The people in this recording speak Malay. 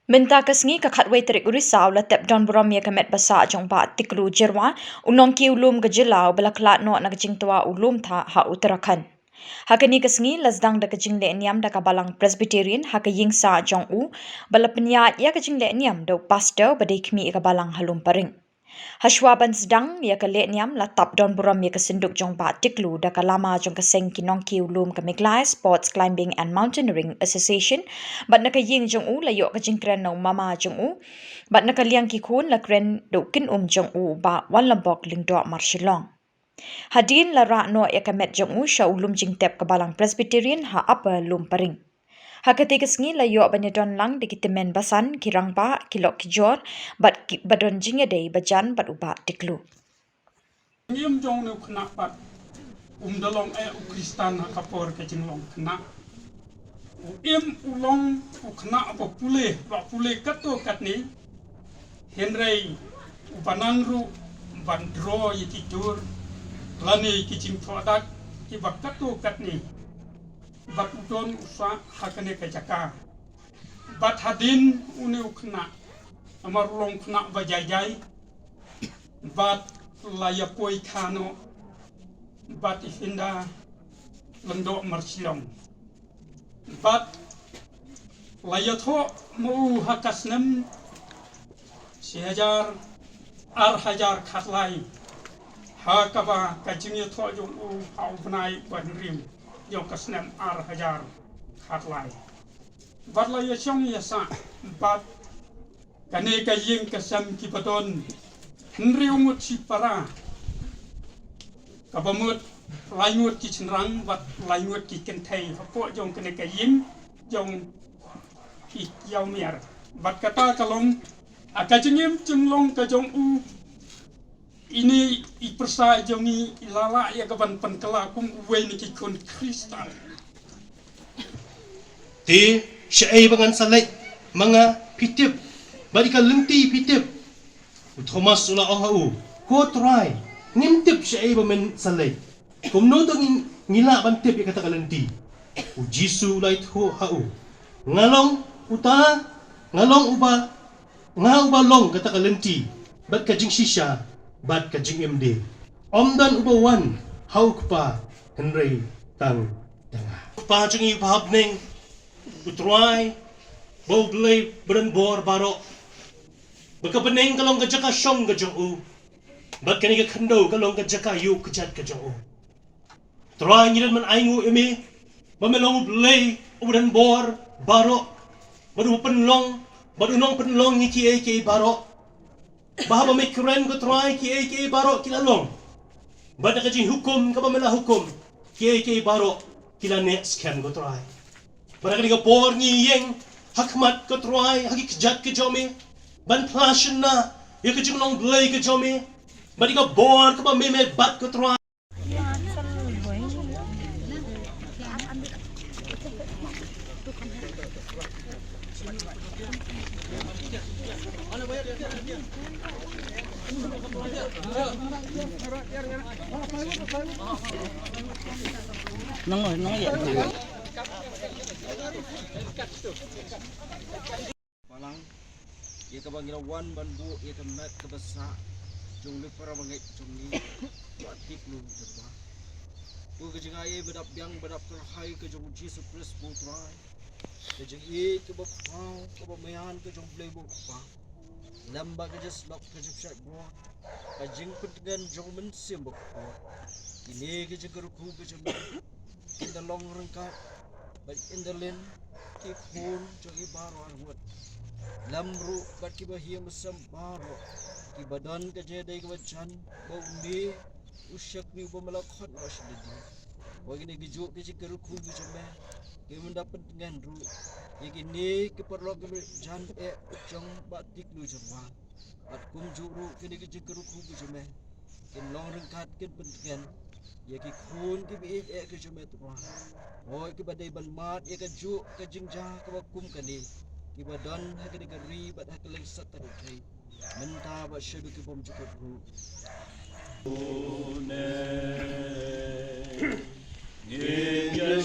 Minta kasngi ka khatway terik urisaw la tep don buram ya kamet basa jong ba tiklu jerwa unong ki ulum gajilaw balakla no na gajing tua ulum tha ha Uttarakhand. Hakani kasngi lasdang da gajing le niam da kabalang Presbyterian haka yingsa jong u balapnya ya gajing le niam do pastor badai kmi kabalang halum paring. Hashwaban sedang ya ka le niam la tap don buram ya kasinduk jong ba tiklu da kalama jong kaseng kinong ki ulum ka Meglai Sports Climbing and Mountaineering Association bat na ka ying jong u la yo ka jingkren no mama jong u bat na ka liang ki khun la kren do kin jong u ba wan lambok lingdo marshilong. Hadin la ra no ya ka met jong u sha ulum jingtep ka balang Presbyterian ha apa lum paring. Hakati kesngi la yo banedon lang de kitemen basan kirang ba kilok kijor bat badon jingya dei bajan bat uba tiklu. Ngiem jong ne khna pat dalong Kristan kapor ke jinglong khna ulong khna ba pule kato katni henrei banangru bandro yiti tur lani kijing product ki bakato katni bat udon usa hakane ke jaka bat hadin une khna amarulong khna bajajai bat laya poi khano bat ifinda lando marsilong bat laya tho mu hakasnem 1000 khatlai hakaba kajini tho jong u haubnai banrim yo kasnem 1000 khatlai bat laya chong yasa bat kane kaying kasam kipaton Henriumut si para kabamut laingut ki chenrang bat laingut ki kentai hapo jong kene kayim jong ki yaumiar bat kata kalong akajengim jenglong ka jong u ini ipersa jongi ilala ya kaban pankala kum uwe ni ki kon kristal ti syai bangan salai manga pitip badika lenti pitip Thomas ula oh ko try ngintip siya ay bamen salay kumno tang ngila bantip ya kata kalenti u Jisu light ho hau ngalong uta ngalong uba nga uba long kata kalenti bat kajing shisha bat kajing MD omdan uba wan hau kpa henry tang tanga pa jungi pahabning u try bo blay bren bor baro Baka beneng kalong kajaka syong kajong u. Bat kani ka kando kalong kajaka yu kajat kajong u. Try ngilan man aingu imi. Bamelong blay udan bor baro. Badu penlong badu penlong ni ki baro. Bahaba me keren ko try ki baro kilalong. Bat ka jing hukum ka bamela hukum. Ki baro kila next can ko try. Bat kani ka bor ni yeng hakmat ko try hagi kajat kajomi. Ban passion na ya ke jumlong blay ke jomi badi ka bor ka ba meme bat ko try nong ya Malang ia ka bangila wan banbu ia ka mat ka basa jong le para bangai jong ni batik lu jerba bu ka jinga ye badap yang badap ka hai ka jong Jesus Christ bu trai ka jing ye ka ba pau ka ba mayan ka jong play bu pa lamba ka just lok ka jip shot bro ka jing pentengan jong men sim bu pa ini ka jing ka ruku ka jong in the long rangkat but in the lane ki khun jong i baro an wat lamru bat ki bahia masam baro ki badan ka jedai ka bajan bau ni usyak ni bo malakhat wasdidi wagi ni gijo ki cikru ku bi jame ki mendapat dengan ru ye ni ki perlo ka jan jong batik lu jwa bat kum juru ki ni cikru ku bi jame ki long rengkat ki pentingan ye ki khun ki bi ka jame twa hoy ki badai balmat ye ka ju ka jingja ka kum ka ni Ibadan hak negeri bat hak lengsat tarukai menta ba syadu ki bom cukup ru ne ni ya